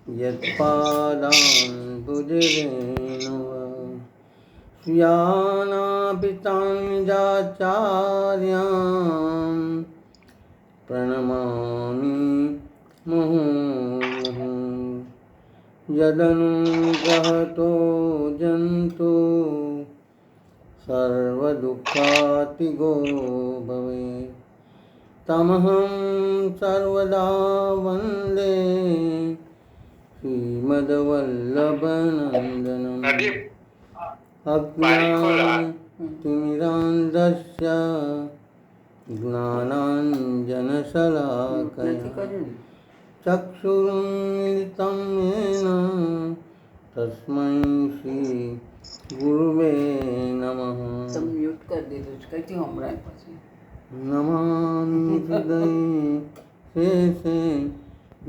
यत्पादाम्बुजरेणुवा स्यानापितान्यजाचार्यां प्रणमामि मुहुर्मुहुः यदनुग्रहतो जन्तु सर्वदुःखातिगो भवेत् तमहं सर्वदा वन्दे श्रीमद्वल्लभनन्दनम् अज्ञानतिमिरान्धस्य ज्ञानाञ्जनशलाकया चक्षुरुन्मिलितं येन तस्मै श्रीगुरुवे नमः। म्यूट कर दे कहीं हमारे पास नमामि हृदये शेषे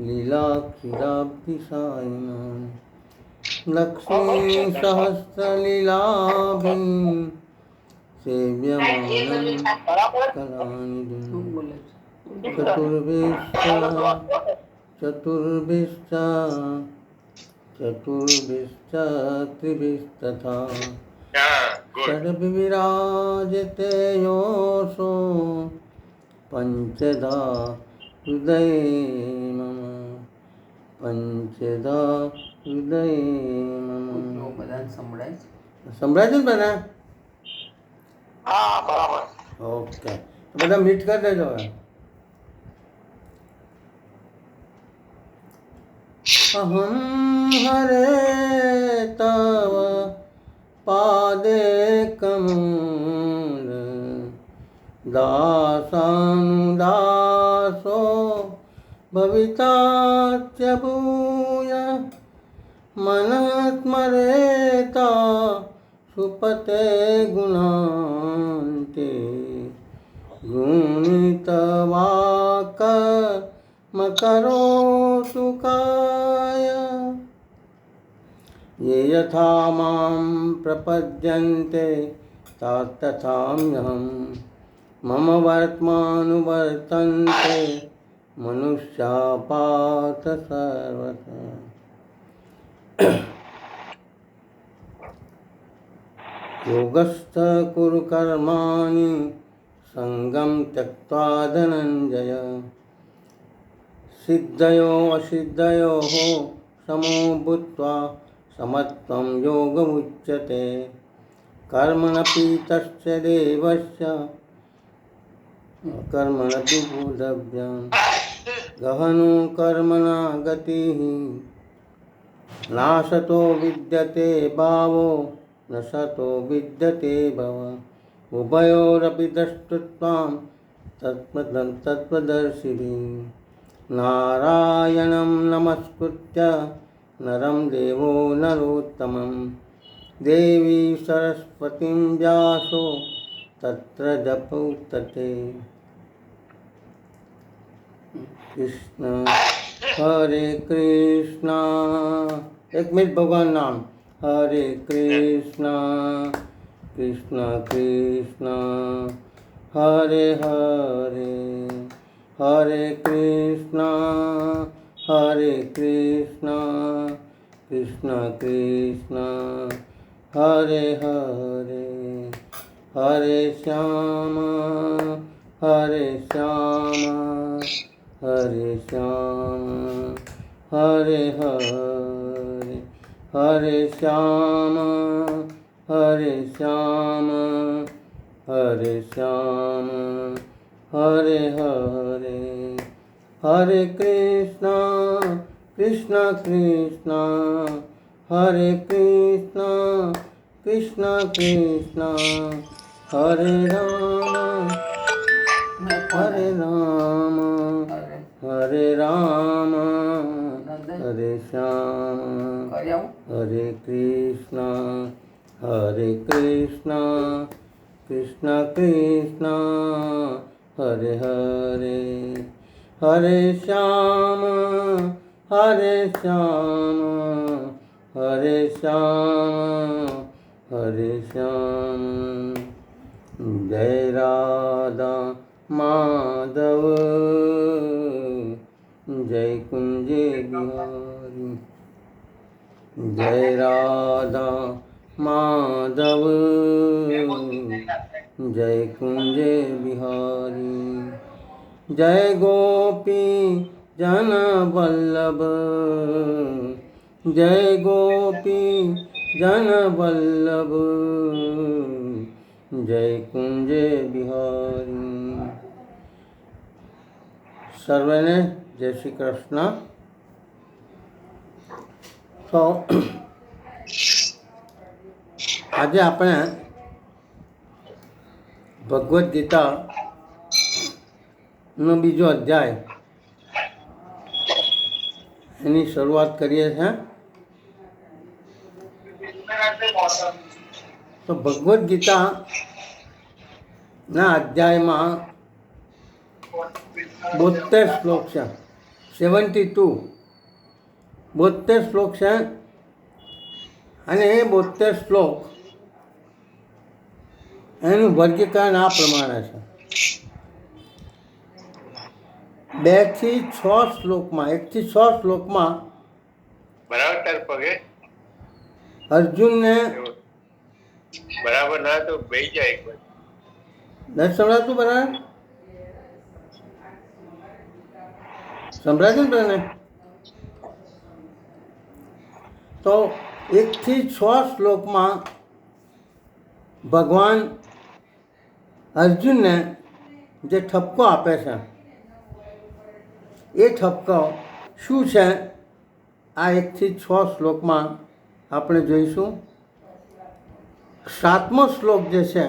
लीलाक्षिराब्धिसायिनां लक्ष्मीसहस्रलीलाभिः सेव्यमानं कलानिधिं चतुर्भिश्च त्रिभिस्तथा षड्विराजते योऽसो पञ्चधा हृदये मम પંચદા હૃદય મમ. બધાને સંભળાય છે? સંભળાય છે ને બધા? હા બરાબર. ઓકે, તો બધા મીટ કરી દેજો હવે. અહમ હરે તવ પાદે કમલ દાસાનુદાસો ભવિતાચ્ય ભૂય મનસ્મરેતા સુપતે ગુણાંતે ગુણિતવાક મકરોતુ કાય ये यथा मां प्रपद्यन्ते तथाम्यहं मम वर्त्मानुवर्तन्ते मनुष्या पार्थ सर्वथा। योगस्थ कुरु कर्माणि संगं त्यक्त्वा धनञ्जय सिद्धयो असिद्धयोः समो भूत्वा समत्वं योगमुच्यते। कर्मणपि तस्य देवस्य कर्मणपि बोधव्यं गहनो कर्मणा गतिः नाशतो विद्यते भावो न सतो विद्यते भव उभयोरपि द्रष्टृत्वां तत्त्वदर्शिभिः नारायणं नमस्कृत्य नरं देवो नरोत्तमं देवी सरस्वतीं व्यासो तत्र जपौतते। कृष्ण हरे कृष्ण, एक मिनट भगवान नाम, हरे कृष्ण कृष्ण कृष्ण हरे हरे हरे कृष्ण कृष्ण कृष्ण हरे हरे हरे श्याम हरे श्याम हरे श्याम हरे हरे हरे श्याम हरे श्याम हरे श्याम हरे हरे हरे कृष्ण कृष्ण कृष्ण हरे कृष्ण कृष्ण कृष्ण हरे राम हरे राम हरे राम हरे श्याम हरे कृष्ण कृष्ण कृष्ण हरे हरे हरे श्याम हरे श्याम हरे श्याम हरे श्याम। जय राधा माधव जय कुंजे बिहारी, जय राधा माधव, जय कुंजे बिहारी, जय गोपी जन वल्लभ, जय गोपी जन वल्लभ, जय कुंजे बिहारी। સર્વેને જય શ્રી કૃષ્ણ. તો આજે આપણે ભગવદ્ ગીતાનો બીજો અધ્યાય એની શરૂઆત કરીએ છીએ. તો ભગવદ્ ગીતાના અધ્યાયમાં 72 શ્લોક છે. 72 શ્લોક છે. અને એ 72 શ્લોક એનું વર્ગીકરણ આ પ્રમાણે છે. 2 થી 6 શ્લોકમાં, 1 થી 6 શ્લોકમાં બરાબર તાર પગે અર્જુનને બરાબર ના તો બેસી જાય એક વાર. નથી સંભળાતું? બરાબર સંભળાતું ને તને? તો 1 થી 6 શ્લોકમાં ભગવાન અર્જુનને જે ઠપકો આપે છે એ ઠપકો શું છે આ 1 થી 6 શ્લોકમાં આપણે જોઈશું. 7મો શ્લોક જે છે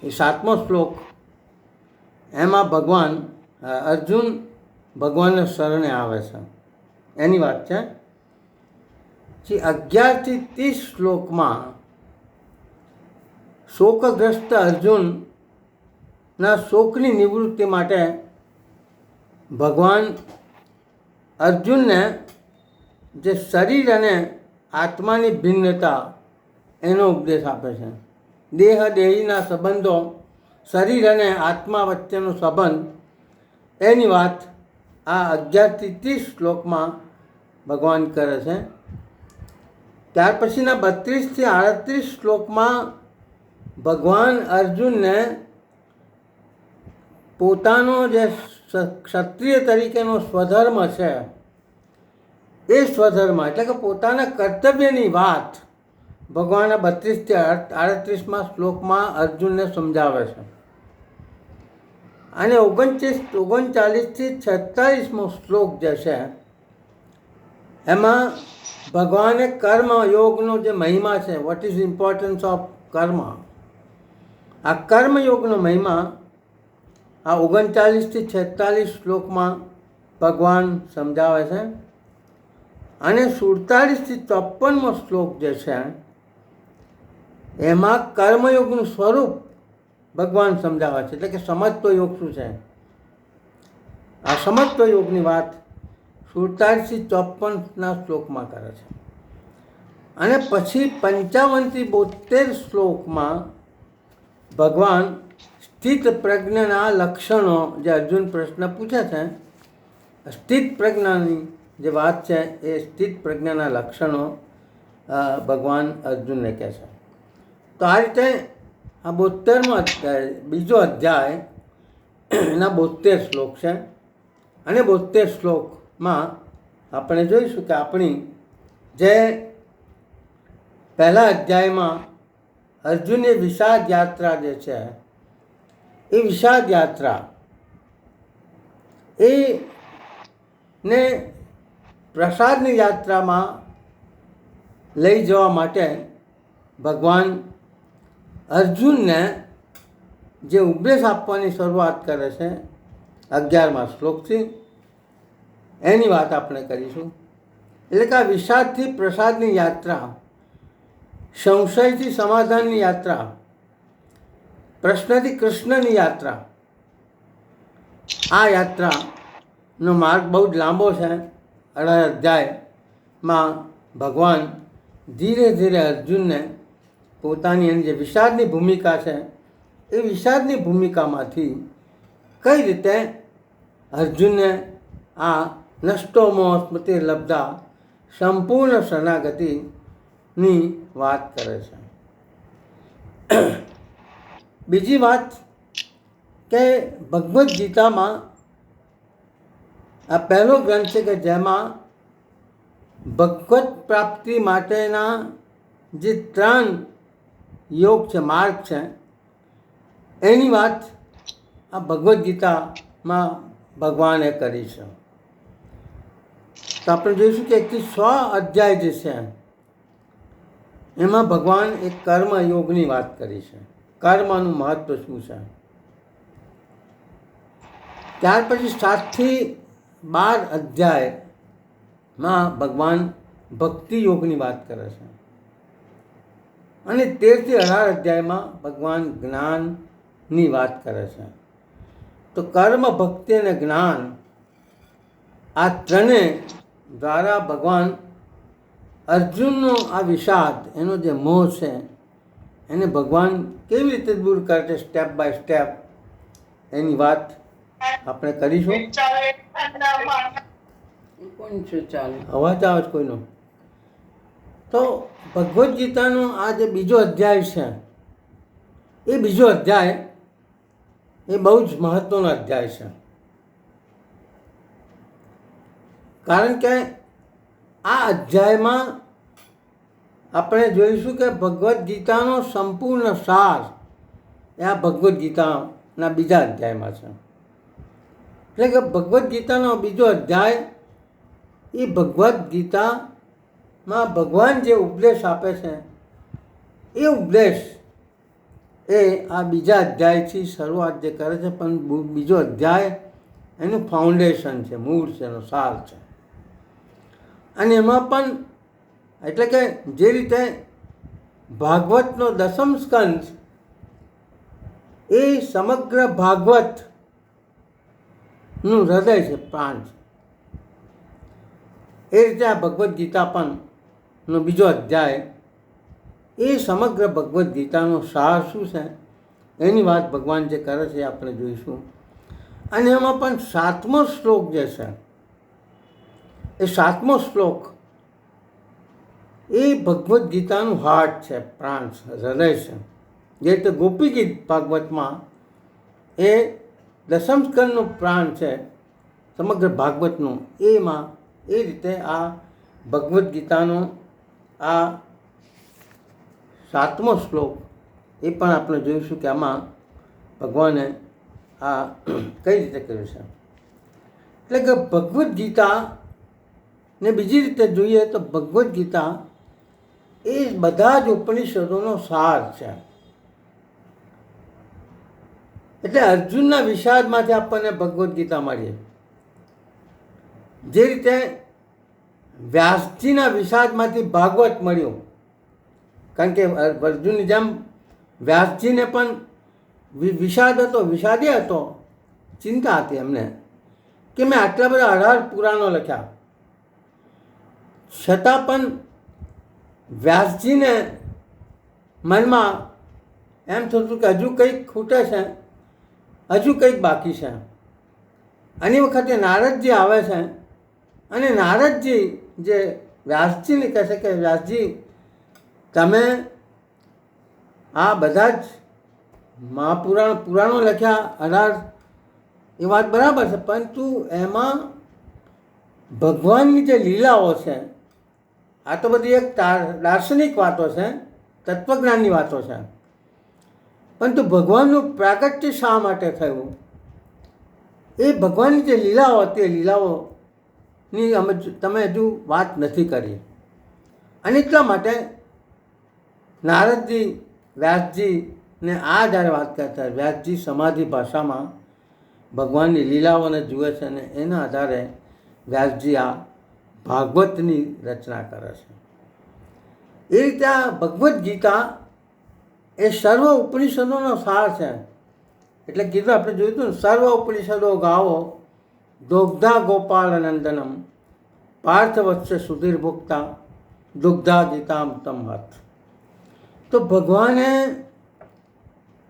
એ 7મો શ્લોક એમાં અર્જુન ભગવાનને શરણે આવે છે એની વાત છે. જે 11 થી 30 શ્લોકમાં શોકગ્રસ્ત અર્જુનના શોકની નિવૃત્તિ માટે ભગવાન અર્જુનને જે શરીર અને આત્માની ભિન્નતા એનો ઉપદેશ આપે છે. દેહીના સંબંધો, શરીર અને આત્મા વચ્ચેનો સંબંધ એની વાત આ 11 થી 30 શ્લોકમાં ભગવાન કરે છે. ત્યાર પછીના 32 થી 38 શ્લોકમાં ભગવાન અર્જુનને પોતાનો જે ક્ષત્રિય તરીકેનો સ્વધર્મ છે એ સ્વધર્મ એટલે કે પોતાના કર્તવ્યની વાત ભગવાન 32 થી 38માં શ્લોકમાં અર્જુનને સમજાવે છે. અને 39 થી 46મો શ્લોક જે છે એમાં ભગવાને કર્મયોગનો જે મહિમા છે, વોટ ઇઝ ઇમ્પોર્ટન્સ ઓફ કર્મ, આ કર્મયોગનો મહિમા આ 39 થી 46 શ્લોકમાં ભગવાન સમજાવે છે. અને 47 થી 54મો શ્લોક જે છે એમાં કર્મયોગનું સ્વરૂપ ભગવાન સમજાવે છે. એટલે કે સમજતો યોગ શું છે, આ સમજતો યોગની વાત 47 થી 54ના શ્લોકમાં કરે છે. અને પછી 55 થી 72 શ્લોકમાં ભગવાન સ્થિત પ્રજ્ઞના લક્ષણો, જે અર્જુન પ્રશ્ન પૂછે છે, સ્થિત પ્રજ્ઞાની જે વાત છે એ સ્થિત પ્રજ્ઞાના લક્ષણો ભગવાન અર્જુનને કહે છે. તો આ રીતે આ 72મો અધ્યાય, બીજો અધ્યાય એના 72 શ્લોક છે. અને 72 શ્લોકમાં આપણે જોઈશું કે આપણી જે પહેલા અધ્યાયમાં અર્જુનની વિષાદ યાત્રા જે છે એ વિષાદ યાત્રા એને પ્રસાદની યાત્રામાં લઈ જવા માટે ભગવાન અર્જુનને જે ઉપદેશ આપવાની શરૂઆત કરે છે 11મા શ્લોકથી, એની વાત આપણે કરીશું. એટલે કે આ વિષાદથી પ્રસાદની યાત્રા, સંશયથી સમાધાનની યાત્રા, પ્રશ્નથી કૃષ્ણની યાત્રા, આ યાત્રાનો માર્ગ બહુ જ લાંબો છે. 18 અધ્યાયમાં ભગવાન ધીરે ધીરે અર્જુનને પોતાની જે વિષાદની ભૂમિકા છે એ વિષાદની ભૂમિકામાંથી કઈ રીતે અર્જુનને આ નષ્ટો મોહ સ્મૃતિ લબ્ધા સંપૂર્ણ શરણાગતિની વાત કરે છે. બીજી વાત કે ભગવદ્ ગીતામાં આ પહેલો ગ્રંથ છે કે જેમાં ભગવત પ્રાપ્તિ માટેના જે 3 યોગ છે, માર્ગ છે, એની વાત આ ભગવદ્ ગીતામાં ભગવાને કરી છે. તો આપણે જોઈશું કે 1 થી 6 અધ્યાય જે છે એમાં ભગવાન એક કર્મ યોગની વાત કરી છે, કર્મનું મહત્વ શું છે. ત્યાર પછી 7 થી 12 અધ્યાયમાં ભગવાન ભક્તિ યોગની વાત કરે છે અને 13 થી 18 અધ્યાયમાં ભગવાન જ્ઞાનની વાત કરે છે. તો કર્મ, ભક્તિ અને જ્ઞાન આ ત્રણે દ્વારા ભગવાન અર્જુનનો આ વિષાદ, એનો જે મોહ છે એને ભગવાન કેવી રીતે દૂર કરે છે સ્ટેપ બાય સ્ટેપ, એની વાત આપણે કરીશું. કોણ છે ચાલુ? અવાજ આવે છે કોઈનો? તો ભગવદ્ ગીતાનો આ જે બીજો અધ્યાય છે, એ બીજો અધ્યાય એ બહુ જ મહત્વનો અધ્યાય છે. કારણ કે આ અધ્યાયમાં આપણે જોઈશું કે ભગવદ્ ગીતાનો સંપૂર્ણ સાર એ આ ભગવદ્ ગીતાના બીજા અધ્યાયમાં છે. એટલે કે ભગવદ્ ગીતાનો બીજો અધ્યાય એ ભગવદ્ ગીતામાં ભગવાન જે ઉપદેશ આપે છે એ ઉપદેશ એ આ બીજા અધ્યાયથી શરૂઆત જે કરે છે, પણ બીજો અધ્યાય એનું ફાઉન્ડેશન છે, મૂળ છે, એનો સાર છે. અને એમાં પણ એટલે કે જે રીતે ભાગવતનો 10મ સ્કંદ એ સમગ્ર ભાગવતનું હૃદય છે, પ્રાણ છે, એ રીતે આ ભગવદ્ ગીતા પણ નો બીજો અધ્યાય એ સમગ્ર ભગવદ્ ગીતાનો સાર શું છે એની વાત ભગવાન જે કરે છે આપણે જોઈશું. અને એમાં પણ 7મો શ્લોક જે છે એ 7મો શ્લોક એ ભગવદ્ ગીતાનું હાર્ટ છે, પ્રાણ છે, હૃદય છે. જે રીતે ગોપી ગીત ભાગવતમાં એ 10મ સ્કંદનું પ્રાણ છે સમગ્ર ભાગવતનું, એમાં એ રીતે આ ભગવદ્ ગીતાનો આ 7મો શ્લોક એ પણ આપણે જોઈશું કે આમાં ભગવાને આ કઈ રીતે કર્યું છે. એટલે કે ભગવદ્ ગીતા ને બીજી રીતે જોઈએ તો ભગવદ્ ગીતા એ બધા જ ઉપનિષદોનો સાર છે. એટલે અર્જુનના વિષાદમાંથી આપણને ભગવદ્ ગીતા મળીએ, જે રીતે વ્યાસજીના વિષાદમાંથી ભાગવત મળ્યું. કારણ કે અર્જુનની જેમ વ્યાસજીને પણ વિષાદ હતો, વિષાદી હતો, ચિંતા હતી એમને કે મેં આટલા બધા 18 પુરાણો લખ્યા, છતાં પણ વ્યાસજીને મનમાં એમ થતું કે હજુ કંઈક ખૂટે છે, હજુ કંઈક બાકી છે. અને વખતે નારદજી આવે છે અને નારદજી જે વ્યાસજીને કહે છે કે વ્યાસજી તમે આ બધા જ પુરાણો લખ્યા 18, એ વાત બરાબર છે, પરંતુ એમાં ભગવાનની જે લીલાઓ છે આ તો બધી એક દાર્શનિક વાતો છે, તત્વજ્ઞાનની વાતો છે, પરંતુ ભગવાનનું પ્રાગટ્ય શા માટે થયું એ ભગવાનની જે લીલાઓ હતી એ લીલાઓની તમે હજુ વાત નથી કરી. અને એટલા માટે નારદજી વ્યાસજીને આ જ્યારે વાત કરતા, વ્યાસજી સમાધિ ભાષામાં ભગવાનની લીલાઓને જુએ છે અને એના આધારે વ્યાસજી આ ભાગવતની રચના કરે છે. એ રીતે આ ભગવદ્ ગીતા એ સર્વ ઉપનિષદોનો સાર છે. એટલે કીધું આપણે જોયું હતું ને, સર્વ ઉપનિષદો ગાવો દોગ્ધા ગોપાલ નંદનમ પાર્થ વત્સ સુધીર ભુક્તા દુગ્ધા ગીતામ તમહત. તો ભગવાને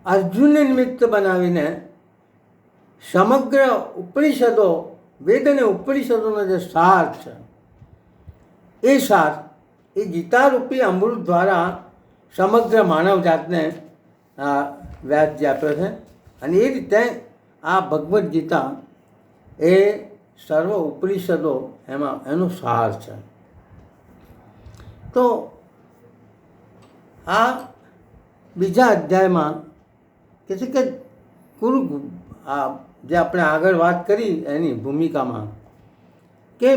અર્જુનને નિમિત્ત બનાવીને સમગ્ર ઉપનિષદો વેદ અને ઉપનિષદોનો જે સાર છે એ સાર એ ગીતારૂપી અમૃત દ્વારા સમગ્ર માનવ જાતને વ્યાસજી આપ્યો છે. અને એ રીતે આ ભગવદ્ ગીતા એ સર્વ ઉપનિષદો એમાં એનો સાર છે. તો આ બીજા અધ્યાયમાં કે છે કે આ જે આપણે આગળ વાત કરી એની ભૂમિકામાં કે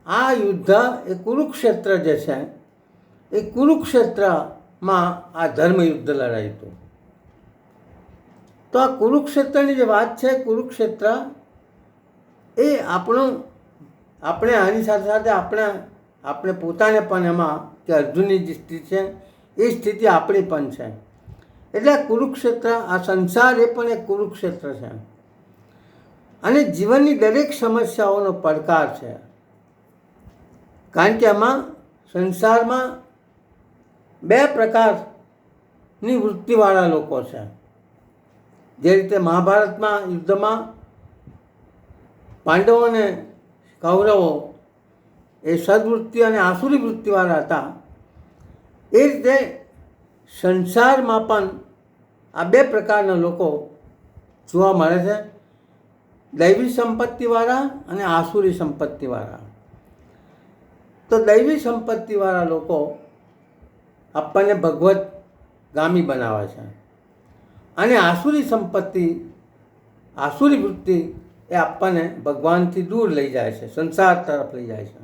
આ યુદ્ધ એ કુરુક્ષેત્ર જે છે એ કુરુક્ષેત્રમાં આ ધર્મયુદ્ધ લડાયું હતું. તો આ કુરુક્ષેત્રની જે વાત છે, કુરુક્ષેત્ર એ આપણે આની સાથે સાથે આપણે પોતાને પણ એમાં કે અર્જુનની જે સ્થિતિ છે એ સ્થિતિ આપણી પણ છે. એટલે કુરુક્ષેત્ર, આ સંસાર એ પણ એક કુરુક્ષેત્ર છે અને જીવનની દરેક સમસ્યાઓનો પડકાર છે. કારણ કે આમાં સંસારમાં બે પ્રકારની વૃત્તિવાળા લોકો છે. જે રીતે મહાભારતમાં યુદ્ધમાં પાંડવો અને કૌરવો એ સદવૃત્તિ અને આસુરી વૃત્તિવાળા હતા, એ રીતે સંસારમાં પણ આ બે પ્રકારના લોકો જોવા મળે છે, દૈવી સંપત્તિવાળા અને આસુરી સંપત્તિવાળા. તો દૈવી સંપત્તિવાળા લોકો આપણને ભગવત ગામી બનાવે છે અને આસુરી સંપત્તિ, આસુરી વૃત્તિ એ આપણને ભગવાનથી દૂર લઈ જાય છે, સંસાર તરફ લઈ જાય છે.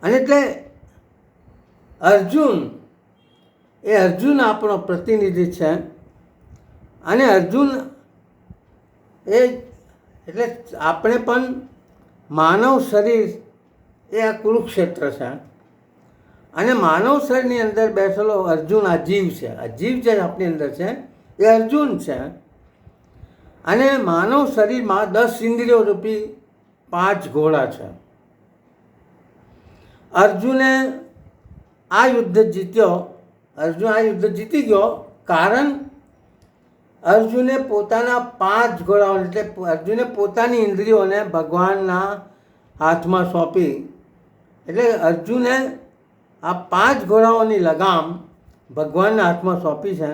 અને એટલે અર્જુન આપણો પ્રતિનિધિ છે અને અર્જુન એટલે આપણે પણ માનવ શરીર એ આ કુરુક્ષેત્ર છે અને માનવ શરીરની અંદર બેઠેલો અર્જુન આ જીવ છે. આ જીવ જે આપણી અંદર છે એ અર્જુન છે. અને માનવ શરીરમાં 10 ઇન્દ્રિયો રૂપી 5 ઘોડા છે. અર્જુને આ યુદ્ધ જીતી ગયો કારણ અર્જુને પોતાના 5 ઘોડાઓને એટલે અર્જુને પોતાની ઇન્દ્રિયોને ભગવાનના હાથમાં સોંપી. એટલે અર્જુને આ 5 ઘોડાઓની લગામ ભગવાનના હાથમાં સોંપી છે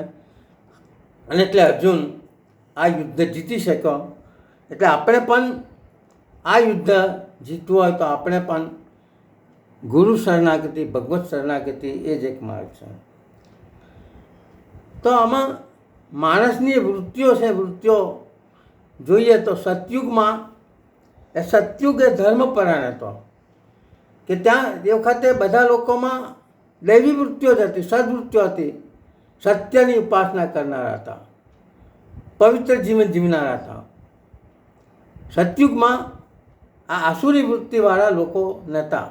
અને એટલે અર્જુન આ યુદ્ધ જીતી શક્યો. એટલે આપણે પણ આ યુદ્ધ જીતવું હોય તો આપણે પણ ગુરુ શરણાગતિ, ભગવત શરણાગતિ એ જ એક માર્ગ છે. તો આમાં માણસની વૃત્તિઓ છે, વૃત્તિઓ જોઈએ તો સતયુગ એ ધર્મપરાયણ હતો કે ત્યાં એ વખતે બધા લોકોમાં દૈવી વૃત્તિઓ જ હતી, સદવૃત્તિઓ હતી, સત્યની ઉપાસના કરનારા હતા, પવિત્ર જીવન જીવનારા હતા. સતયુગમાં આ આસુરી વૃત્તિવાળા લોકો નહોતા.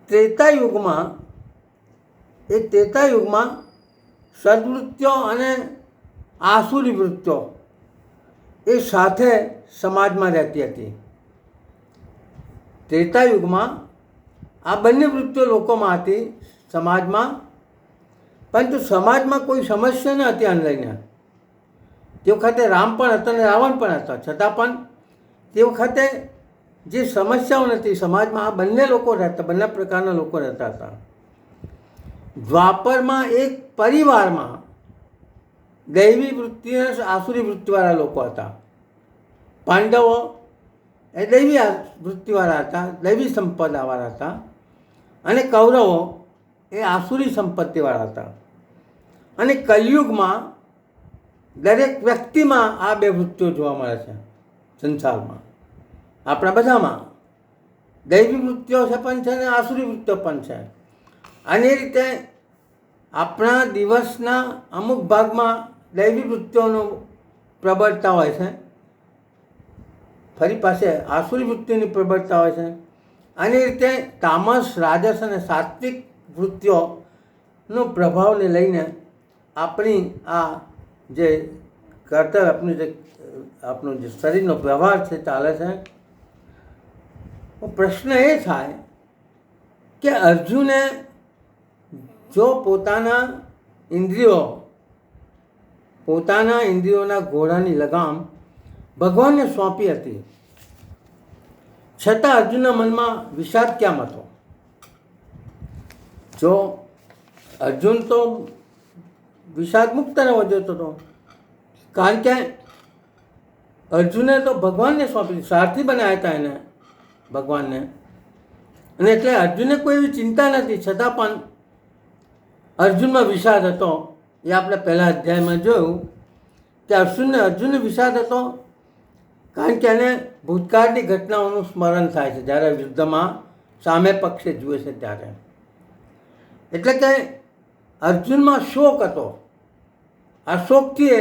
ત્રેતાયુગમાં સદવૃત્તિઓ અને આસુરી વૃત્તિઓ એ સાથે સમાજમાં રહેતી હતી. ત્રેતાયુગમાં આ બંને વૃત્તિઓ લોકોમાં હતી સમાજમાં, પરંતુ સમાજમાં કોઈ સમસ્યા ન હતી આને લઈને. તે વખતે રામ પણ હતો અને રાવણ પણ હતો, છતાં પણ તે વખતે જે સમસ્યાઓ નથી સમાજમાં, આ બંને લોકો રહેતા, બંને પ્રકારના લોકો રહેતા હતા. દ્વાપરમાં એક પરિવારમાં દૈવી વૃત્તિ અને આસુરી વૃત્તિવાળા લોકો હતા. પાંડવો એ દૈવી વૃત્તિવાળા હતા, દૈવી સંપદાવાળા હતા અને કૌરવો એ આસુરી સંપત્તિવાળા હતા. અને કલિયુગમાં દરેક વ્યક્તિમાં આ બે વૃત્તિઓ જોવા મળે છે. સંસારમાં આપણા બધામાં દૈવી વૃત્તિઓ છે પણ છે અને આસુરી વૃત્તિઓ પણ છે. અને એ રીતે આપણા દિવસના અમુક ભાગમાં દૈવી વૃત્તિઓનું પ્રબળતા હોય છે, ફરી પાસે આસુરી વૃત્તિની પ્રબળતા હોય છે. અને એ રીતે તામસ, રાજસ અને સાત્વિક વૃત્તિઓનો પ્રભાવને લઈને આપણી આ જે કર્તવ્ય, આપણું જે શરીરનો વ્યવહાર છે ચાલે છે. પ્રશ્ન એ થાય કે અર્જુને જો પોતાના ઇન્દ્રિયોના ઘોડાની લગામ ભગવાનને સોંપી હતી, છતાં અર્જુનના મનમાં વિષાદ કેમ હતો? જો અર્જુન તો વિષાદ મુક્ત રહેવો જોઈતો હતો, કારણ કે અર્જુને તો ભગવાનને સોંપી, સારથી બનાવ્યા હતા એને ભગવાનને, અને એટલે અર્જુને કોઈ એવી ચિંતા નથી, છતાં પણ અર્જુનમાં વિષાદ હતો. એ આપણે પહેલા અધ્યાયમાં જોયું કે અર્જુનને વિષાદ હતો, કારણ કે એને ભૂતકાળની ઘટનાઓનું સ્મરણ થાય છે જ્યારે યુદ્ધમાં સામે પક્ષે જુએ છે ત્યારે. એટલે કે અર્જુનમાં શોક હતો. આ શોકથી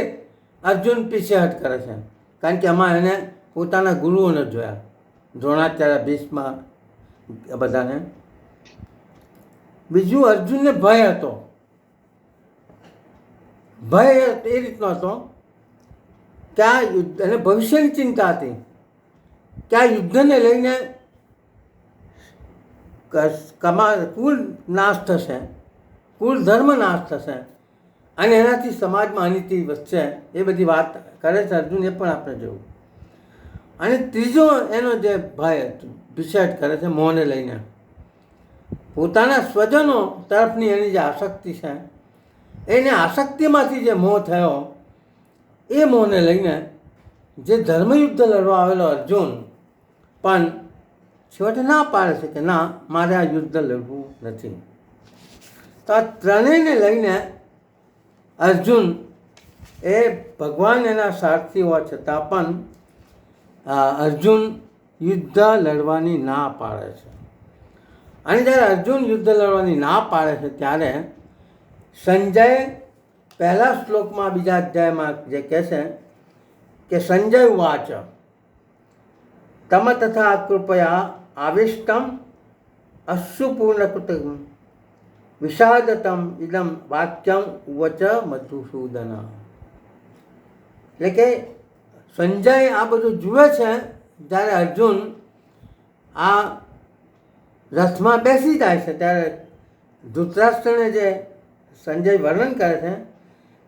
અર્જુન પીછેહટ કરે છે, કારણ કે એમાં એને પોતાના ગુરુઓને જોયા, દ્રોણાચાર્ય, ભીષ્મ, બધાને. બીજું, અર્જુનને ભય હતો. ભય એ રીતનો હતો કે આ યુદ્ધ, એને ભવિષ્યની ચિંતા હતી કે આ યુદ્ધને લઈને કુલ નાશ થશે, કુલ ધર્મ નાશ થશે, અને એનાથી સમાજમાં અનિતિ વધશે. એ બધી વાત કરે છે અર્જુન, એ પણ આપણે જોયું. અને ત્રીજો એનો જે ભય વિષાદ કરે છે મોહને લઈને, પોતાના સ્વજનો તરફની એની જે આસક્તિ છે, એને આસક્તિમાંથી જે મોહ થયો, એ મોહને લઈને જે ધર્મયુદ્ધ લડવા આવેલો અર્જુન પણ છેવટે ના પાડે છે કે ના, મારે આ યુદ્ધ લડવું નથી. તો આ ત્રણેયને લઈને અર્જુન એ ભગવાન એના સારથી હોવા છતાં પણ અર્જુન યુદ્ધ લડવાની ના પાડે છે. અને જ્યારે અર્જુન યુદ્ધ લડવાની ના પાડે છે ત્યારે સંજય પહેલા શ્લોકમાં બીજા અધ્યાયમાં જે કહે છે કે સંજય વાચ તમ તથા કૃપયા આવિષ્ટમ અશ્રુપૂર્ણકૃતમ વિષાદતમ ઇદમ વાક્યમ ઉવચ મધુસૂદન. એટલે કે સંજય આ બધું જુએ છે જ્યારે અર્જુન આ રથમાં બેસી જાય છે ત્યારે ધૃતરાષ્ટ્રને જે સંજય વર્ણન કરે છે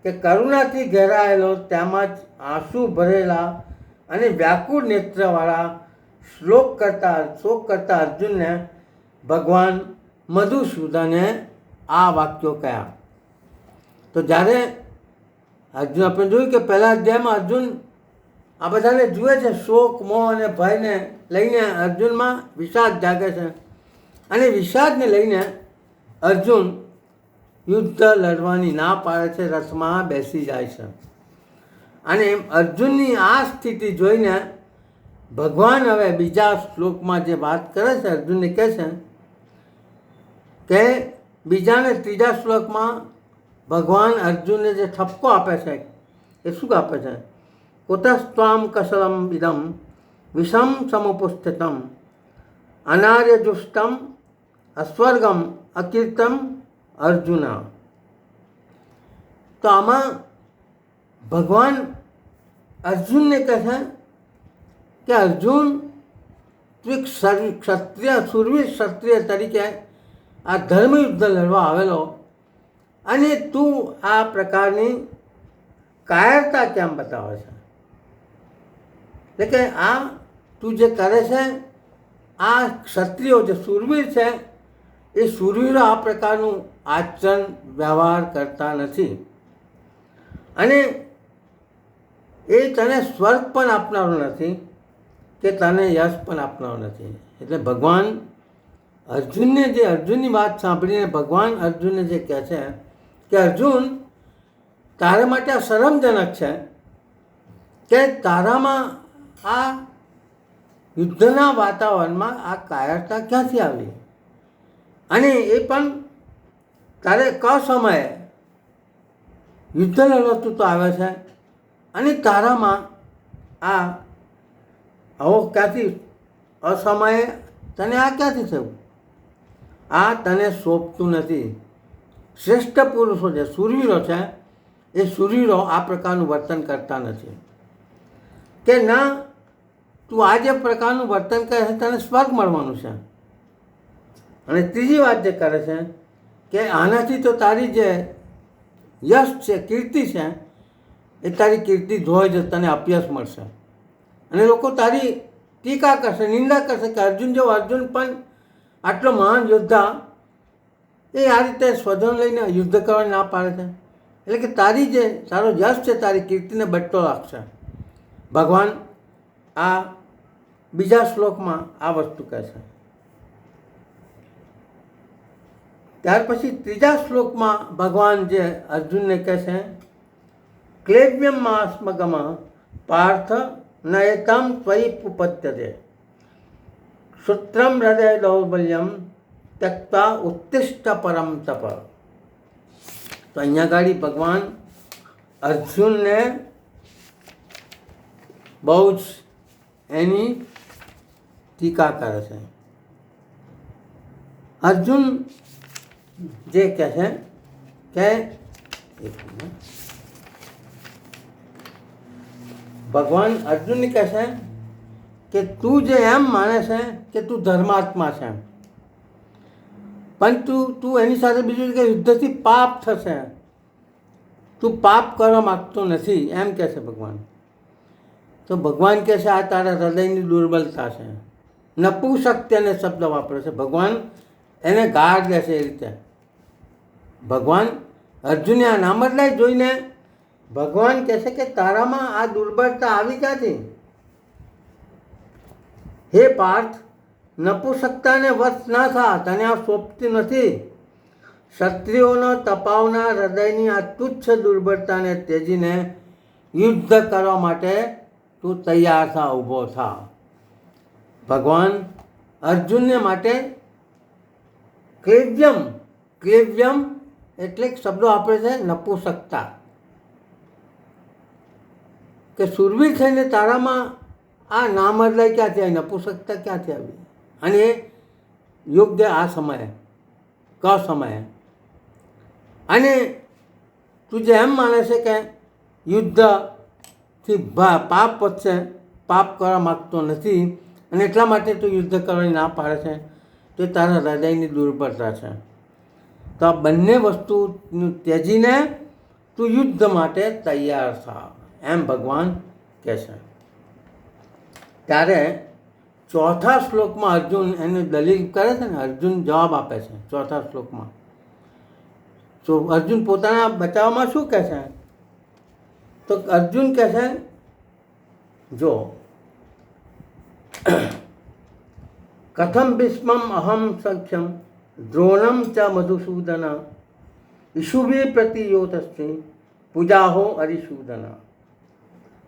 કે કરુણાથી ઘેરાયેલો, તેમજ આંસુ ભરેલા અને વ્યાકુળ નેત્રવાળા શોક કરતા અર્જુનને ભગવાન મધુસૂદને આ વાક્યો કહ્યા. તો જ્યારે અર્જુન, આપણે જોયું કે પહેલા અધ્યાયમાં અર્જુન આ બધાને જુએ છે, શોક, મોહ અને ભયને લઈને અર્જુનમાં વિષાદ જાગે છે, અને વિષાદને લઈને અર્જુન યુદ્ધ લડવાની ના પાડે છે, રથમાં બેસી જાય છે. અને અર્જુનની આ સ્થિતિ જોઈને ભગવાન હવે બીજા શ્લોકમાં જે વાત કરે છે, અર્જુનને કહે છે કે બીજાને ત્રીજા શ્લોકમાં ભગવાન અર્જુનને જે ઠપકો આપે છે એ શું આપે છે? કુતસ્ત્વામ કસલમ ઇદમ વિષમ સમુપસ્થિતમ અનાર્યજુષ્ટમ અસ્વર્ગમ અકીર્તમ અર્જુન. તો આમાં ભગવાન અર્જુનને કહે છે કે અર્જુન, તું એક ક્ષત્રિય, શૂરવીર ક્ષત્રિય તરીકે આ ધર્મયુદ્ધ લડવા આવેલો, અને તું આ પ્રકારની કાયરતા કેમ બતાવે છે? એટલે કે આ તું જે કરે છે, આ ક્ષત્રિયો જે શૂરવીર છે, એ શૂરવીરો આ પ્રકારનું આચરણ વ્યવહાર કરતા નથી, અને એ તને સ્વર્ગ પણ આપનારો નથી કે તને યશ પણ આપનારો નથી. એટલે ભગવાન અર્જુનને જે, અર્જુનની વાત સાંભળીને ભગવાન અર્જુનને જે કહે છે કે અર્જુન, તારા માટે આ શરમજનક છે કે તારામાં આ યુદ્ધના વાતાવરણમાં આ કાયરતા ક્યાંથી આવી, અને એ પણ તારે સમયે યુદ્ધ લડતું તો આવે છે, અને તારામાં આ આવો ક્યાંથી અસમયે તને આ ક્યાંથી થયું? આ તને સોંપતું નથી. શ્રેષ્ઠ પુરુષો જે શૂરવીરો છે, એ શૂરવીરો આ પ્રકારનું વર્તન કરતા નથી કે ના, તું આ જે પ્રકારનું વર્તન કરે છે તને સ્વર્ગ મળવાનું છે. અને ત્રીજી વાત જે કરે છે કે આનાથી તો તારી જે યશ છે, કીર્તિ છે, એ તારી કીર્તિ ધોઈ જ તને અપયશ મળશે. અને લોકો તારી ટીકા કરશે, નિંદા કરશે કે અર્જુન જેવો અર્જુન પણ આટલો મહાન યોદ્ધા એ આ રીતે સ્વધન લઈને યુદ્ધ કરવાની ના પાડે છે. એટલે કે તારી જે તારો યશ છે, તારી કીર્તિને બટતો રાખશે. ભગવાન આ બીજા શ્લોકમાં આ વસ્તુ કહે છે. ત્યાર પછી ત્રીજા શ્લોકમાં ભગવાન જે અર્જુનને કહે છે, ક્લેવ્યમ માસ્મગમ પાર્થ નયતમ ત્વયી ઉપપદ્યતે સૂત્રમ હૃદય દૌર્બલ્યમ ત્યક્તા ઉત્તિષ્ઠ પરમ તપ. તો અહીંયા ગાડી ભગવાન અર્જુનને બહુ જ એની ટીકા કરે છે. અર્જુન જે કહે છે કે ભગવાન અર્જુનને કહે છે કે તું જે એમ માને છે કે તું ધર્માત્મા છે, પણ તું એની સાથે બીજું કે યુદ્ધથી પાપ થશે, તું પાપ કરવા માગતો નથી, એમ કહે છે ભગવાન. તો ભગવાન કહે છે આ તારા હૃદયની દુર્બલતા છે. નપુંસક્યને શબ્દ વાપરે છે ભગવાન, એને ગાળ દે છે એ રીતે. ભગવાન અર્જુને આ નામરલાઈ જોઈને ભગવાન કહે છે કે તારામાં આ દુર્બળતા આવી ક્યાંથી? હે પાર્થ, નપુંસકતાને વશ ના થા, તને આ સોંપતી નથી. ક્ષત્રિયોનો તપાવનાર હૃદયની આ તુચ્છ દુર્બળતાને ત્યજીને યુદ્ધ કરવા માટે તું તૈયાર થા, ઊભો થા. ભગવાન અર્જુનને માટે ક્લેવ્યમ એટલે શબ્દો આપે છે નપુંસકતા, કે સુરવીર થઈને તારામાં આ નામરલાઈ ક્યાંથી આવી, નપુંસકતા ક્યાંથી આવી? અને એ યોગ્ય આ સમયે સમયે અને તું જે એમ માને છે કે યુદ્ધથી પાપ વધશે, પાપ કરવા માગતો નથી અને એટલા માટે તું યુદ્ધ કરવાની ના પાડે છે, તો તારા હૃદયની દુર્બળતા છે. તો આ બંને વસ્તુનું ત્યજીને તું યુદ્ધ માટે તૈયાર થા, એમ ભગવાન કહે છે. ત્યારે ચોથા શ્લોકમાં અર્જુન એને દલીલ કરે છે ને, અર્જુન જવાબ આપે છે ચોથા શ્લોકમાં. તો અર્જુન પોતાના બચાવમાં શું કહે છે? તો અર્જુન કહે છે, જો કથમ ભીષ્મમ અહમ સખ્યમ દ્રોણમ ચ મધુસૂદન ઈશુભી પ્રતિયોતસ્થી પૂજાહો હરિસૂદન.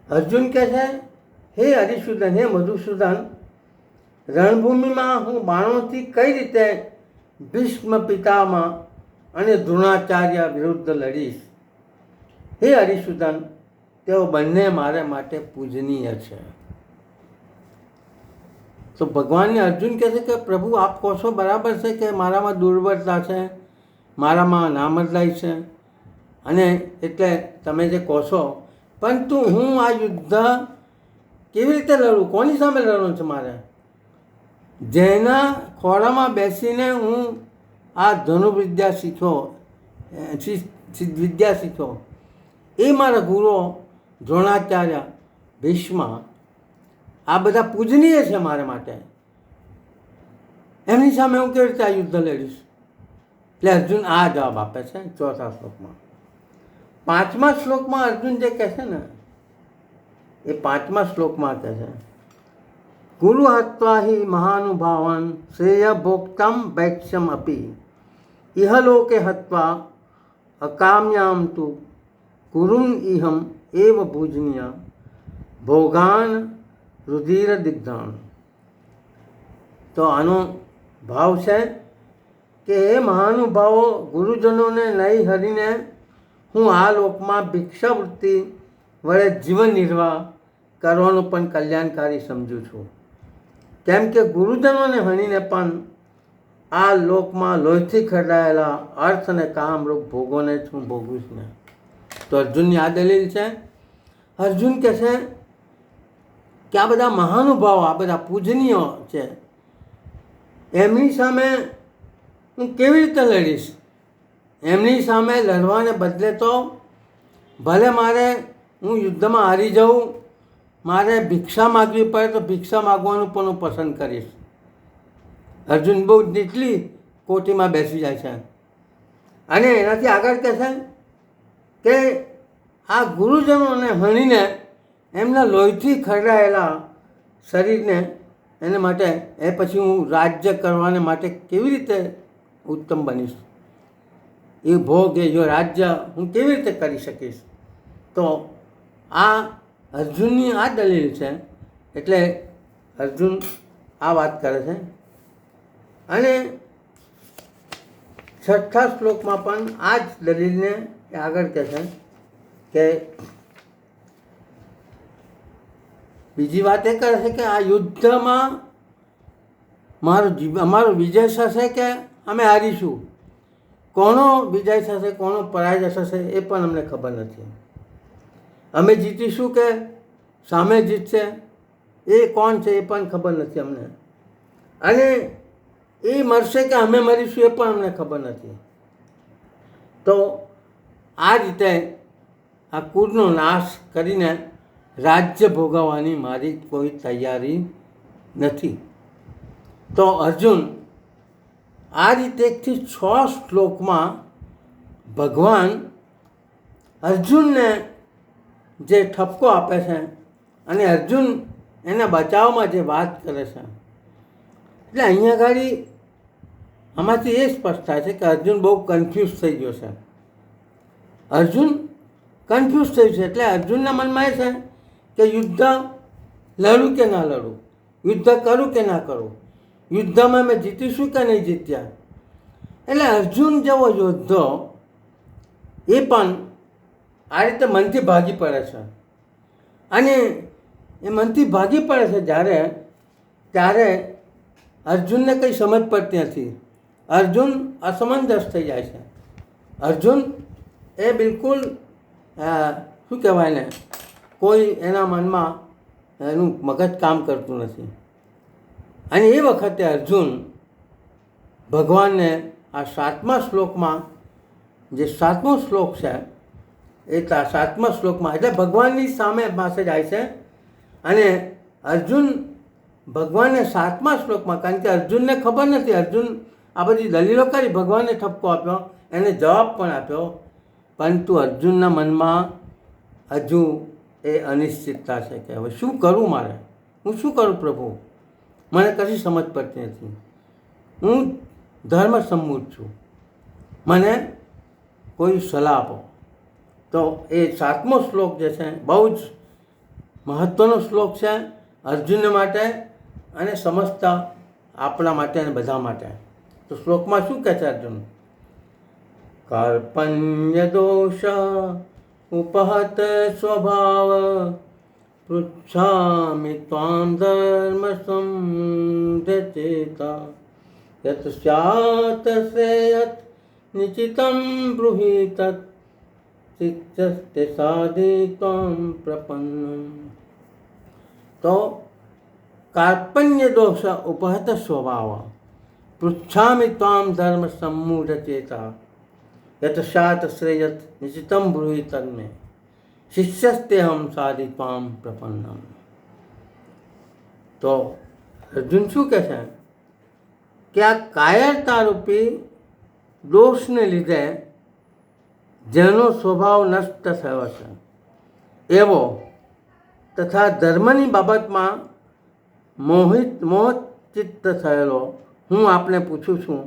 અર્જુન કહે છે, હે હરિસૂદન, હે મધુસૂદન, રણભૂમિમાં હું બાણોથી કઈ રીતે ભીષ્મ પિતામહ અને દ્રોણાચાર્ય વિરુદ્ધ લડીશ? હે હરિસૂદન, તેઓ બંને મારા માટે પૂજનીય છે. તો ભગવાનને અર્જુન કહે છે કે પ્રભુ, આપ કહો છો બરાબર છે કે મારામાં દુર્બળતા છે, મારામાં નામરલાઈ છે, અને એટલે તમે જે કહો છો, પરંતુ હું આ યુદ્ધ કેવી રીતે લડું? કોની સામે લડવું છે મારે? જેના ખોળામાં બેસીને હું આ ધનુર્વિદ્યા શીખ્યો એ મારા ગુરુઓ દ્રોણાચાર્ય, ભીષ્મ, આ બધા પૂજનીય છે મારા માટે. એમની સામે હું કેવી રીતે આ યુદ્ધ લડીશ? એટલે અર્જુન આ જવાબ આપે છે ચોથા શ્લોકમાં. પાંચમા શ્લોકમાં અર્જુન જે કહે છે ને, એ પાંચમા શ્લોકમાં કહે છે, ગુરુ હત્વા હિ મહાનુભાવાન શ્રેય ભોક્તમ વૈક્ષ્યમ અપી ઇહલોકે હત્વા અકામ્યામ તુ ગુરુમ ઇહમ એવ ભૂજનીય ભોગાન રુધિર દિગ્ધાન. તો આનો ભાવ છે કે એ મહાનુભાવો, ગુરુજનોને નહીં હરીને હું આ લોકમાં ભિક્ષાવૃત્તિ વડે જીવન નિર્વાહ કરવાનું પણ કલ્યાણકારી સમજું છું. કેમ કે ગુરુજનોને હણીને પણ આ લોકમાં લોહીથી ખરડાયેલા અર્થ અને કામરૂપ ભોગોને જ હું ભોગવું છું ને. તો અર્જુનની આ દલીલ છે. અર્જુન કહે છે કે આ બધા મહાનુભાવો, આ બધા પૂજનીય છે, એમની સામે હું કેવી રીતે લડીશ? એમની સામે લડવાને બદલે તો ભલે મારે હું યુદ્ધમાં હારી જાઉં મારે ભિક્ષા માગવી પડે તો ભિક્ષા માગવાનું પણ હું પસંદ કરીશ. અર્જુન બહુ નીચલી કોટીમાં બેસી જાય છે. અને એનાથી આગળ કહે છે કે આ ગુરુજનોને હણીને એમના લોહીથી ખરડાયેલા શરીરને એને માટે એ પછી હું રાજ્ય કરવાને માટે કેવી રીતે ઉત્તમ બનીશ, એ ભોગ એ જો રાજ્ય હું કેવી રીતે કરી શકીશ. તો આ અર્જુનની આ દલીલ છે. એટલે અર્જુન આ વાત કરે છે. અને છઠ્ઠા શ્લોકમાં પણ આ જ દલીલને આગળ કહે છે કે બીજી વાત એ કરે છે કે આ યુદ્ધમાં અમારો વિજય થશે કે અમે હારીશું, કોનો વિજય થશે કોનો પરાજય થશે એ પણ અમને ખબર નથી. અમે જીતીશું કે સામે જીતશે એ કોણ છે એ પણ ખબર નથી અમને. અને એ મરશે કે અમે મરીશું એ પણ અમને ખબર નથી. તો આ રીતે આ કુળનો નાશ કરીને રાજ્ય ભોગવવાની મારી કોઈ તૈયારી નથી. તો અર્જુન આ રીતે 1-6 શ્લોકમાં ભગવાન અર્જુનને જે ઠપકો આપે છે અને અર્જુન એના બચાવમાં જે વાત કરે છે, એટલે અહીંયા આગળ આમાંથી એ સ્પષ્ટ થાય છે કે અર્જુન બહુ કન્ફ્યુઝ થઈ ગયો છે. અર્જુન કન્ફ્યુઝ થયું છે. એટલે અર્જુનના મનમાં એ છે કે યુદ્ધ લડું કે ના લડું, યુદ્ધ કરું કે ના કરું, યુદ્ધમાં મેં જીતીશું કે નહીં જીત્યા. એટલે અર્જુન જેવો યોદ્ધો એ પણ આ રીતે મનથી ભાગી પડે છે. અને એ મનથી ભાગી પડે છે ત્યારે અર્જુનને કંઈ સમજ પડતી નથી. અર્જુન અસમંજસ થઈ જાય છે. અર્જુન એ બિલકુલ શું કહેવાય ને, કોઈ એના મનમાં એનું મગજ કામ કરતું નથી. અને એ વખતે અર્જુન ભગવાનને આ 7મા શ્લોકમાં, જે 7મો શ્લોક છે એ 7મા શ્લોકમાં એટલે ભગવાનની સામે પાસે જાય છે. અને અર્જુન ભગવાનને 7મા શ્લોકમાં, કારણ કે અર્જુનને ખબર નથી, અર્જુન આ બધી દલીલો કરી, ભગવાનને ઠપકો આપ્યો, એને જવાબ પણ આપ્યો, પરંતુ અર્જુનના મનમાં હજુ એ અનિશ્ચિતતા છે કે હવે શું કરું, મારે હું શું કરું પ્રભુ, મને કશી સમજ પડતી નથી. હું ધર્મસંમત છું, મને કોઈ સલાહ આપો. તો એ 7મો શ્લોક જે છે બહુ જ મહત્ત્વનો શ્લોક છે અર્જુન માટે અને સમસ્ત આપણા માટે અને બધા માટે. તો શ્લોકમાં શું કહે છે અર્જુન? કાર્પણ્ય દોષ ઉપહત સ્વભાવ પૃચ્છામિ ત્વામ ધર્મ સંધચેતા યત સ્યાત શ્રેયત નિચિતમ બ્રૂહિ તત શિક્ષસ્તે સાધિ ત્વામ પ્રપન્નમ. તો કાર્પણ્ય દોષ ઉપહત સ્વભાવ પૃચ્છામિ ત્વામ ધર્મ સમૂઢ ચેતા યત શાત શ્રેયત નિશ્ચિતમ બ્રૂહિ તન્મે શિષ્યસ્તેહમ સાધિ ત્વામ પ્રપન્નમ. તો અર્જુન શું કહે છે કે આ કાયરતારૂપી દોષને લીધે જેનો સ્વભાવ નષ્ટ થયો છે એવો તથા ધર્મની બાબતમાં મોહચિત્ત થયેલો હું આપને પૂછું છું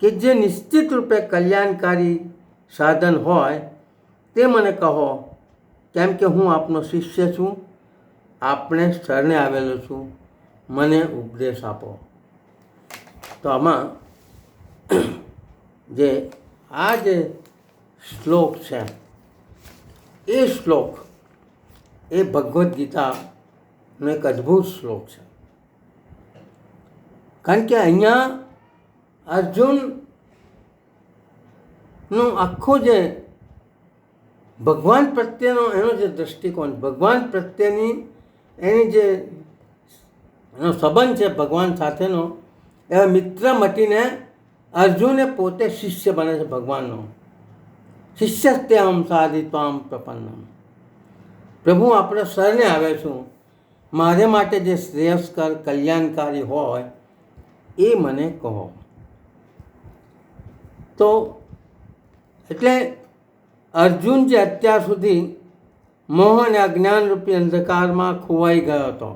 કે જે નિશ્ચિત રૂપે કલ્યાણકારી સાધન હોય તે મને કહો, કેમ કે હું આપનો શિષ્ય છું, આપને શરણે આવેલો છું, મને ઉપદેશ આપો. તો આમાં આ જે શ્લોક છે એ શ્લોક એ ભગવદ્ ગીતાનો એક અદ્ભુત શ્લોક છે. કારણ કે અહીંયા અર્જુનનું આખો જે ભગવાન પ્રત્યેનો એનો જે દૃષ્ટિકોણ, ભગવાન પ્રત્યેની એની જે એનો સંબંધ છે ભગવાન સાથેનો, એ મિત્ર મટીને અર્જુને પોતે શિષ્ય બને છે ભગવાનનો. શિષ્યસ્તેહમ સાધિ ત્વામ પ્રપન્નમ. પ્રભુ આપણે શરણે આવે છું, મારે માટે જે શ્રેયસ્કર કલ્યાણકારી હોય એ મને કહો. તો એટલે અર્જુન જે અત્યાર સુધી મોહ અને અજ્ઞાનરૂપી અંધકારમાં ખોવાઈ ગયો હતો,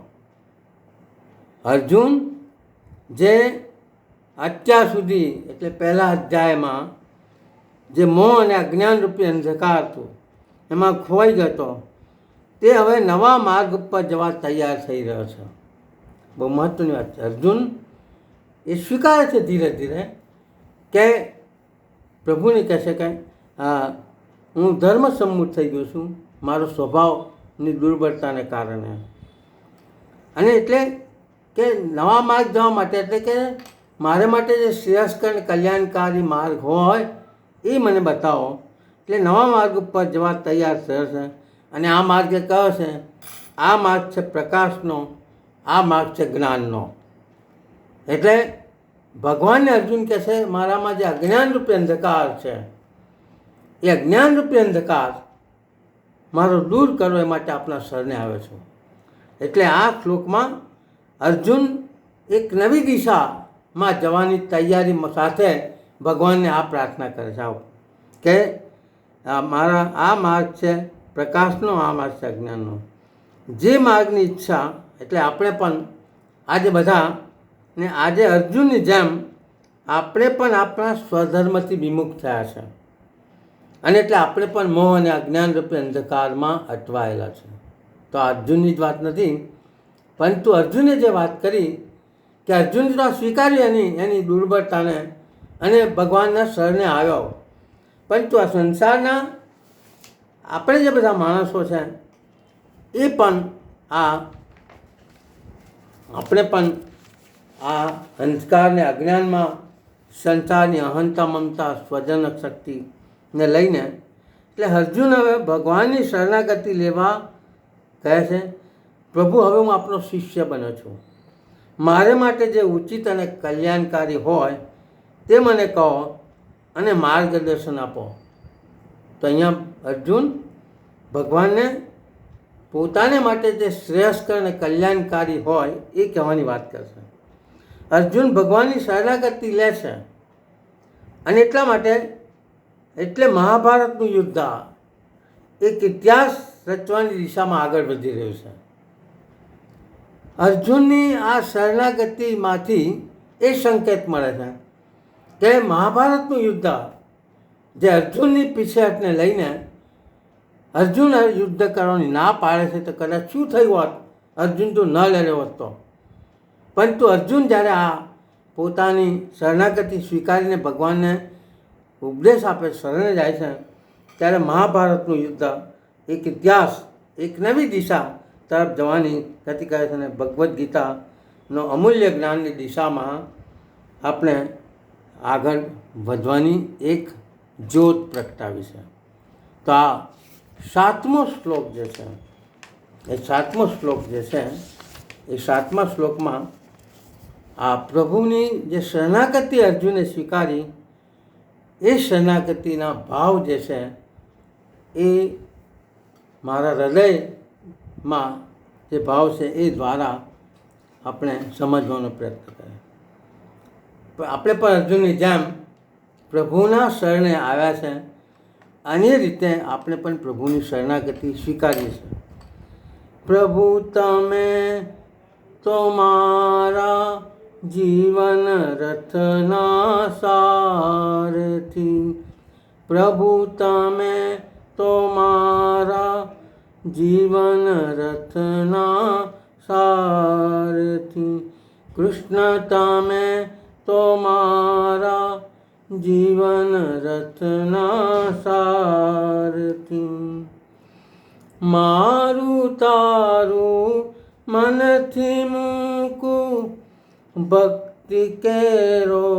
અર્જુન જે અત્યાર સુધી એટલે પહેલા અધ્યાયમાં જે મોહ અને અજ્ઞાનરૂપી અંધકાર હતું એમાં ખોવાઈ ગયો હતો, તે હવે નવા માર્ગ ઉપર જવા તૈયાર થઈ રહ્યો છે. બહુ મહત્વની વાત છે. અર્જુન એ સ્વીકારે છે ધીરે ધીરે કે પ્રભુને કહેશે કે હું ધર્મસંમત થઈ ગયો છું મારો સ્વભાવની દુર્બળતાને કારણે. અને એટલે કે નવા માર્ગ જવા માટે એટલે કે મારે માટે જે શ્રેયસ્કર અને કલ્યાણકારી માર્ગ હોય એ મને બતાવો. એટલે નવા માર્ગ ઉપર જવા તૈયાર થશે. અને આ માર્ગ એ કયો છે? આ માર્ગ છે પ્રકાશનો, આ માર્ગ છે જ્ઞાનનો. એટલે ભગવાનને અર્જુન કહે છે મારામાં જે અજ્ઞાનરૂપી અંધકાર છે એ અજ્ઞાનરૂપી અંધકાર મારો દૂર કરો એ માટે આપણા શરણે આવે છું. એટલે આ શ્લોકમાં અર્જુન એક નવી દિશામાં જવાની તૈયારી સાથે ભગવાનને આ પ્રાર્થના કરે છે કે મારા આ માર્ગ છે પ્રકાશનો, આ માર્ગ છે અજ્ઞાનનો. જે માર્ગની ઈચ્છા એટલે આપણે પણ આજે બધા ને આજે અર્જુનની જેમ આપણે પણ આપણા સ્વધર્મથી વિમુખ થયા છે. અને એટલે આપણે પણ મોહ અને અજ્ઞાનરૂપી અંધકારમાં અટવાયેલા છે. તો અર્જુનની જ વાત નથી, પરંતુ અર્જુને જે વાત કરી કે અર્જુન તો સ્વીકાર્યું એની દુર્બળતાને અને ભગવાનના શરણે આવ્યો. પરંતુ આ સંસારના આપણે જે બધા માણસો છે એ પણ આપણે પણ આ અંધકારને અજ્ઞાનમાં સંસારની અહંતા મમતા સ્વજન શક્તિને લઈને એટલે અર્જુન હવે ભગવાનની શરણાગતિ લેવા કહે છે પ્રભુ હવે હું આપનો શિષ્ય બન્યો છું, મારે માટે જે ઉચિત અને કલ્યાણકારી હોય તે મને કહો અને માર્ગદર્શન આપો. તો અહીંયા અર્જુન ભગવાનને પોતાને માટે જે શ્રેયસ્કર અને કલ્યાણકારી હોય એ કહેવાની વાત કરશે. અર્જુન ભગવાનની શરણાગતિ લે છે અને એટલા માટે એટલે મહાભારતનું યુદ્ધ એક ઇતિહાસ રચવાની દિશામાં આગળ વધી રહ્યું છે. અર્જુનની આ શરણાગતિમાંથી એ સંકેત મળે છે કે મહાભારતનું યુદ્ધ જે અર્જુનની પીછેહટને લઈને અર્જુન યુદ્ધ કરવાની ના પાડે છે તો કદાચ શું થયું હોત, અર્જુન તો ન લડ્યો હોત તો. પરંતુ અર્જુન જ્યારે આ પોતાની શરણાગતિ સ્વીકારીને ભગવાનને ઉપદેશ આપે, શરણે જાય છે, ત્યારે મહાભારતનું યુદ્ધ એક ઇતિહાસ, એક નવી દિશા તરફ જવાની ગતિ કરે છે. અને ભગવદ્ ગીતાનો અમૂલ્ય જ્ઞાનની દિશામાં આપણે આગળ વધવાની એક જ્યોત પ્રગટાવી છે. તો આ 7મો શ્લોક જે છે એ 7મો શ્લોક જે છે એ 7મા શ્લોકમાં આ પ્રભુની જે શરણાગતિ અર્જુને સ્વીકારી એ શરણાગતિના ભાવ જે છે એ મારા હૃદયમાં જે ભાવ છે એ દ્વારા આપણે સમજવાનો પ્રયત્ન કરીએ. આપણે પણ અર્જુનની જેમ પ્રભુના શરણે આવ્યા છે અને એ રીતે આપણે પણ પ્રભુની શરણાગતિ સ્વીકારીએ છીએ. પ્રભુ તમે તો મારા જીવન રથના સારથી, પ્રભુ તમે તો મારા જીવન રથના સારથી, કૃષ્ણ તમે તો મારા જીવન રથના સારથી. મારું તારું મનથી મૂકું ભક્તિ કેરો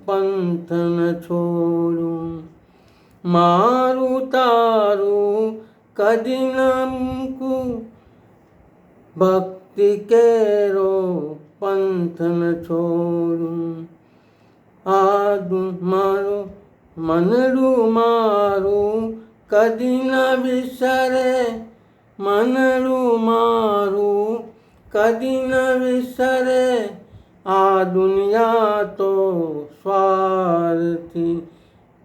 પંથ ન છોડું, મારું તારું કદી ન મૂકું ભક્તિ કેરો પંથ ન છોડું. મારું મનડું મારું કદી ન વિસરે મનડું મારું કદી ન વિસરે, આ દુનિયા તો સ્વાર્થી,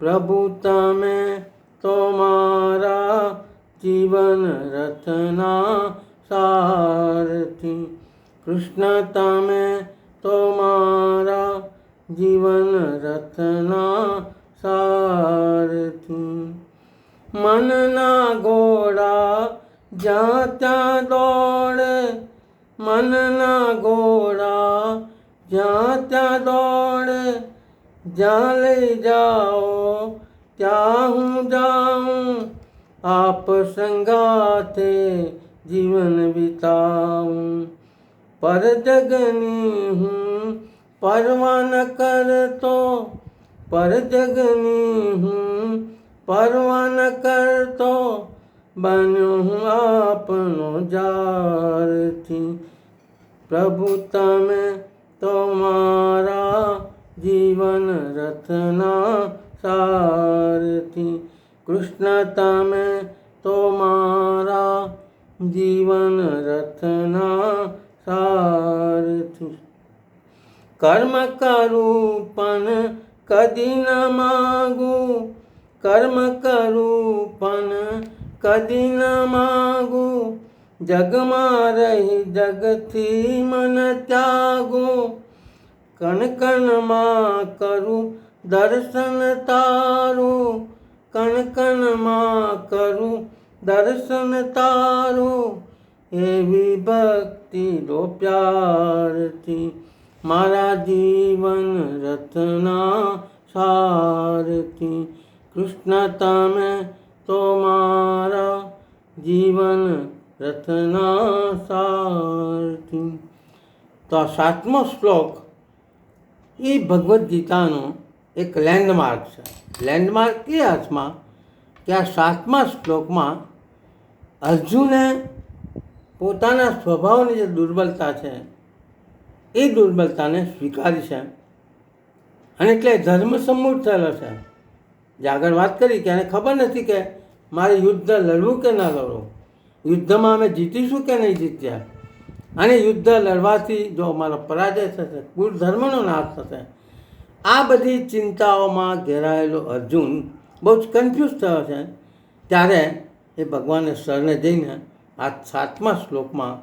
પ્રભુ તમે તો મારા જીવન રથના સારથી, કૃષ્ણ તમે તો મારા જીવન રથના સારથી. મનના ઘોડા જ્યાં ત્યાં દોડે, મનના ઘોડા જ્યાં ત્યાં દોડે, જ્યાં લઈ જાઓ ત્યાં હું જાઉં, આપ સંગાથે જીવન વિતાવું. પરજગની હું પરવા ન કરતો, પરજગની હું પરવા ન કરતો, બન્યો હું આપનો જારથી, પ્રભુ તમે તો મારા જીવન રથના સારથી, કૃષ્ણ તમે તો મારા જીવન રથના સારથી. કર્મ કરું પણ કદી ન માગું, કર્મ કરું પણ કદી ન માગું, જગમાં રહી જગથી મન ત્યાગું, કણ કણમાં કરું દર્શન તારું, કણ કણમાં કરું દર્શન તારું, એવી ભક્તિ દો પ્યારથી, મારા જીવન રથના સારથી, કૃષ્ણ તમે તો મારા જીવન રથના સારથી. તો આ 7મો શ્લોક એ ભગવદ્ ગીતાનો એક લેન્ડમાર્ક છે. લેન્ડમાર્ક એ અર્થમાં કે આ 7મા શ્લોકમાં અર્જુને પોતાના સ્વભાવની જે દુર્બલતા છે એ દુર્બલતાને સ્વીકારી છે અને એટલે ધર્મસમ્મુખ થયેલો છે. જે આગળ વાત કરી કે એને ખબર નથી કે મારે યુદ્ધ લડવું કે ન લડવું, યુદ્ધમાં અમે જીતીશું કે નહીં જીત્યા, અને યુદ્ધ લડવાથી જો અમારો પરાજય થશે, કુલ ધર્મનો નાશ થશે. આ બધી ચિંતાઓમાં ઘેરાયેલો અર્જુન બહુ જ કન્ફ્યુઝ થયો છે. ત્યારે એ ભગવાનને શરણે જઈને આ 7મા શ્લોકમાં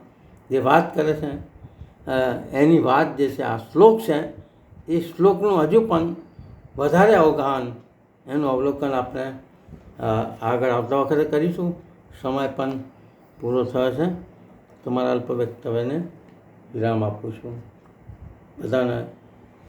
જે વાત કરે છે એની વાત જે છે આ શ્લોક છે, એ શ્લોકનું હજુ પણ વધારે અવગાહન, એનું અવલોકન આપણે આગળ આવતા વખતે કરીશું. સમય પણ પૂરો થયો છે. તમારા અલ્પ વક્તવ્યને વિરામ આપું છું. બધાને